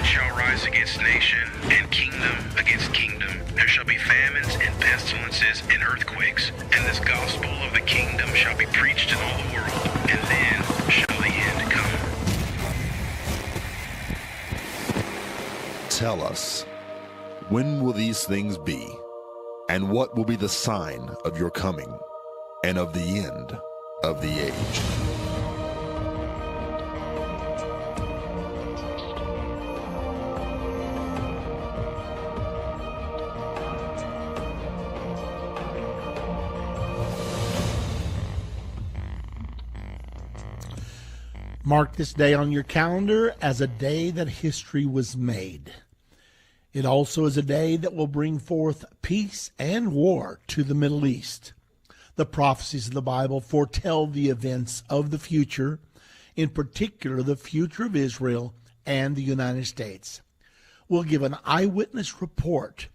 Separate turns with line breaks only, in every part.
shall rise against nation, and kingdom against kingdom. There shall be famines and pestilences and earthquakes, and this gospel of the kingdom shall be preached in all the world, and then shall the end come.
Tell us, when will these things be? And what will be the sign of your coming and of the end of the age?
Mark this day on your calendar as a day that history was made. It also is a day that will bring forth peace and war to the Middle East. The prophecies of the Bible foretell the events of the future, in particular the future of Israel and the United States. We'll give an eyewitness report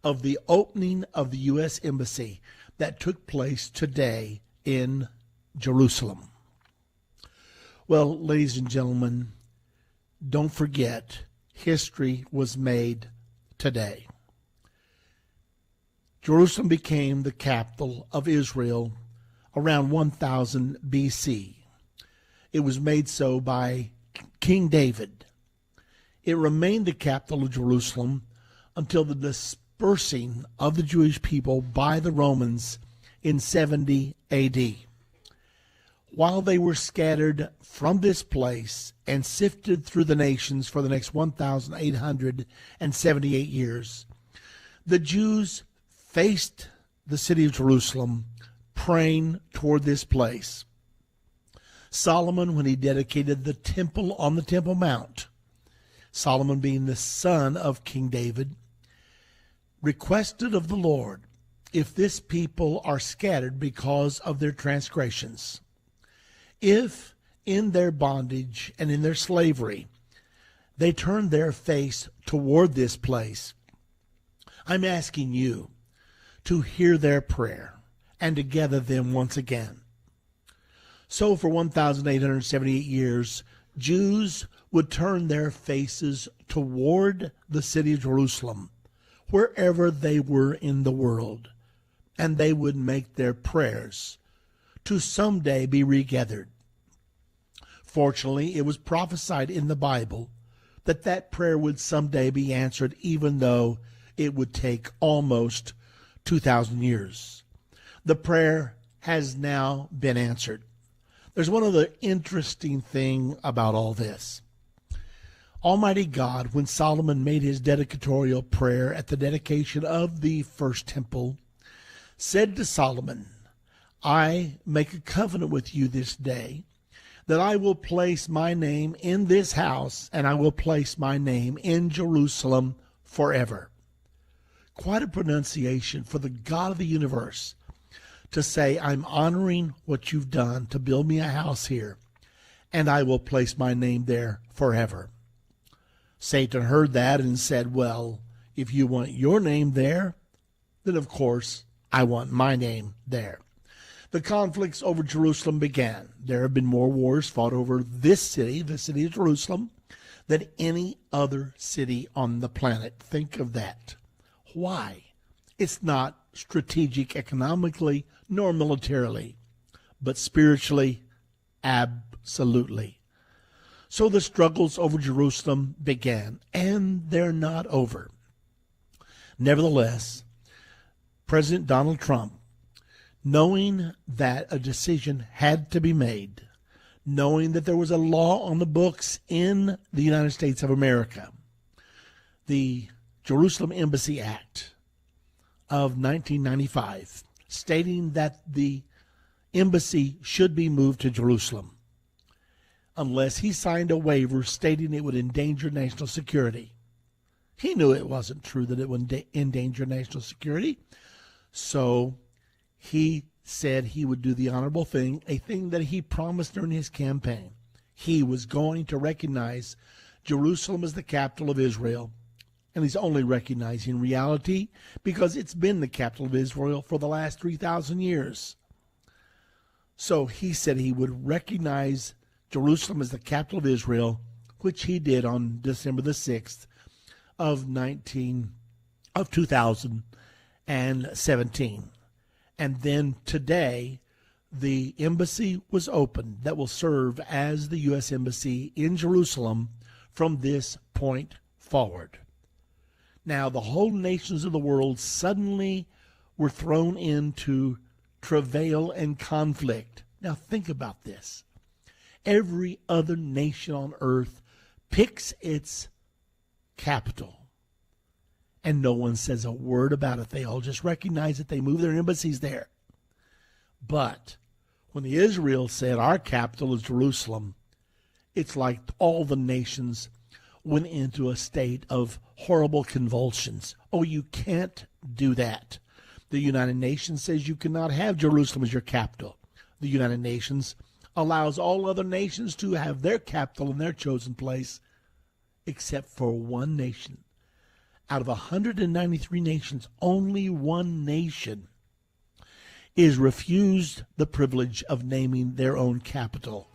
of the opening of the U.S. Embassy that took place today in Jerusalem. Well, ladies and gentlemen, don't forget, history was made today. Jerusalem became the capital of Israel around 1000 BC. It was made so by King David. It remained the capital of Jerusalem until the dispersing of the Jewish people by the Romans in 70 AD. While they were scattered from this place and sifted through the nations for the next 1,878 years, the Jews faced the city of Jerusalem, praying toward this place. Solomon, when he dedicated the temple on the Temple Mount, Solomon being the son of King David, requested of the Lord, if this people are scattered because of their transgressions, if in their bondage and in their slavery they turn their face toward this place, I'm asking you to hear their prayer and to gather them once again. So for 1,878 years, Jews would turn their faces toward the city of Jerusalem, wherever they were in the world, and they would make their prayers to someday be regathered. Fortunately, it was prophesied in the Bible that that prayer would someday be answered, even though it would take almost 2,000 years. The prayer has now been answered. There's one other interesting thing about all this. Almighty God, when Solomon made his dedicatorial prayer at the dedication of the first temple, said to Solomon, I make a covenant with you this day, that I will place my name in this house, and I will place my name in Jerusalem forever. Quite a pronunciation for the God of the universe to say, I'm honoring what you've done to build me a house here, and I will place my name there forever. Satan heard that and said, well, if you want your name there, then of course I want my name there. The conflicts over Jerusalem began. There have been more wars fought over this city, the city of Jerusalem, than any other city on the planet. Think of that. Why? It's not strategic economically nor militarily, but spiritually, absolutely. So the struggles over Jerusalem began, and they're not over. Nevertheless, President Donald Trump, knowing that a decision had to be made, knowing that there was a law on the books in the United States of America, the Jerusalem Embassy Act of 1995, stating that the embassy should be moved to Jerusalem, unless he signed a waiver stating it would endanger national security. He knew it wasn't true that it would endanger national security, so he said he would do the honorable thing, a thing that he promised during his campaign. He was going to recognize Jerusalem as the capital of Israel, and he's only recognizing reality because it's been the capital of Israel for the last 3,000 years. So he said he would recognize Jerusalem as the capital of Israel which he did on December the 6th of 2017. And then today, the embassy was opened that will serve as the U.S. Embassy in Jerusalem from this point forward. Now, the whole nations of the world suddenly were thrown into travail and conflict. Now, think about this. Every other nation on earth picks its capital, and no one says a word about it. They all just recognize it. They move their embassies there. But when the Israel said our capital is Jerusalem, it's like all the nations went into a state of horrible convulsions. Oh, you can't do that. The United Nations says you cannot have Jerusalem as your capital. The United Nations allows all other nations to have their capital in their chosen place, except for one nation. Out of 193 nations, only one nation is refused the privilege of naming their own capital,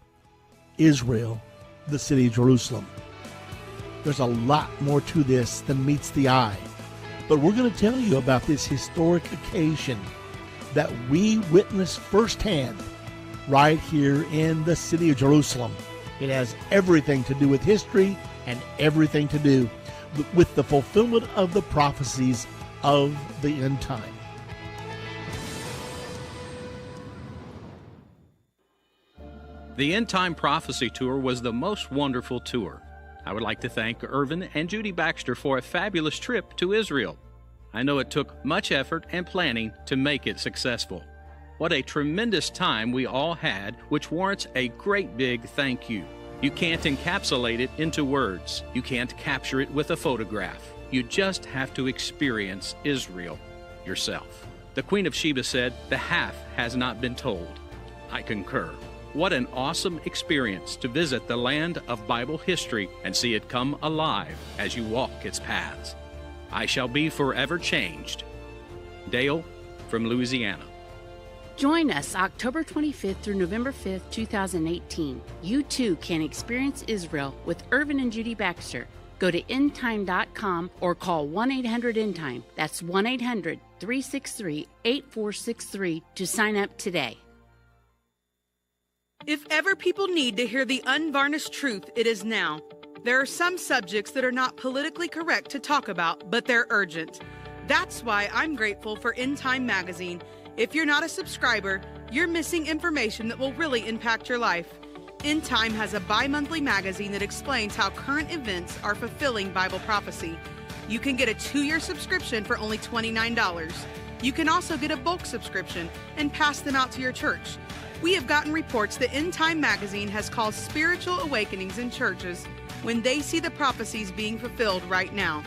Israel, the city of Jerusalem. There's a lot more to this than meets the eye, but we're going to tell you about this historic occasion that we witnessed firsthand right here in the city of Jerusalem. It has everything to do with history and everything to do with the fulfillment of the prophecies of the end time.
The End Time Prophecy Tour was the most wonderful tour. I would like to thank Irvin and Judy Baxter for a fabulous trip to Israel. I know it took much effort and planning to make it successful. What a tremendous time we all had, which warrants a great big thank you. You can't encapsulate it into words. You can't capture it with a photograph. You just have to experience Israel yourself. The Queen of Sheba said, "The half has not been told." I concur. What an awesome experience to visit the land of Bible history and see it come alive as you walk its paths. I shall be forever changed. Dale from Louisiana.
Join us October 25th through November 5th, 2018. You too can experience Israel with Irvin and Judy Baxter. Go to endtime.com or call 1-800-ENDTIME. That's 1-800-363-8463 to sign up today.
If ever people need to hear the unvarnished truth, it is now. There are some subjects that are not politically correct to talk about, but they're urgent. That's why I'm grateful for End Time Magazine. If you're not a subscriber, you're missing information that will really impact your life. End Time has a bi-monthly magazine that explains how current events are fulfilling Bible prophecy. You can get a 2-year subscription for only $29. You can also get a bulk subscription and pass them out to your church. We have gotten reports that End Time Magazine has caused spiritual awakenings in churches when they see the prophecies being fulfilled right now.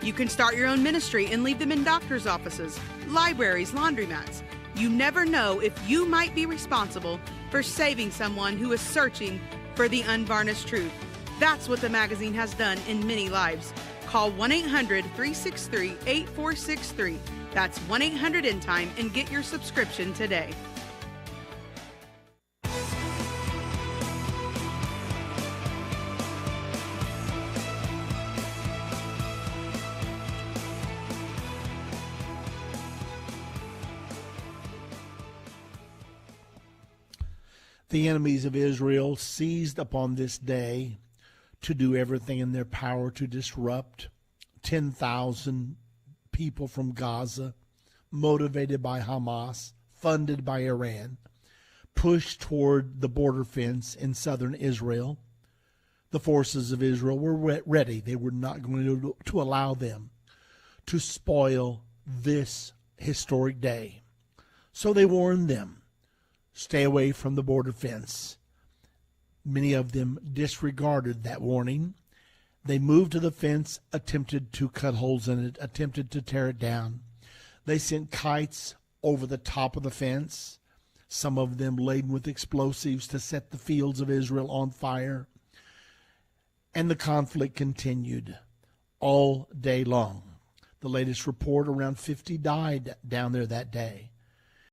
You can start your own ministry and leave them in doctors' offices, libraries, laundromats. You never know if you might be responsible for saving someone who is searching for the unvarnished truth. That's what the magazine has done in many lives. Call 1-800-363-8463. That's 1-800-END-TIME and get your subscription today.
The enemies of Israel seized upon this day to do everything in their power to disrupt 10,000 people from Gaza, motivated by Hamas, funded by Iran, pushed toward the border fence in southern Israel. The forces of Israel were ready. They were not going to allow them to spoil this historic day. So they warned them, stay away from the border fence. Many of them disregarded that warning. They moved to the fence, attempted to cut holes in it, attempted to tear it down. They sent kites over the top of the fence, some of them laden with explosives to set the fields of Israel on fire. And the conflict continued all day long. The latest report, around 50 died down there that day.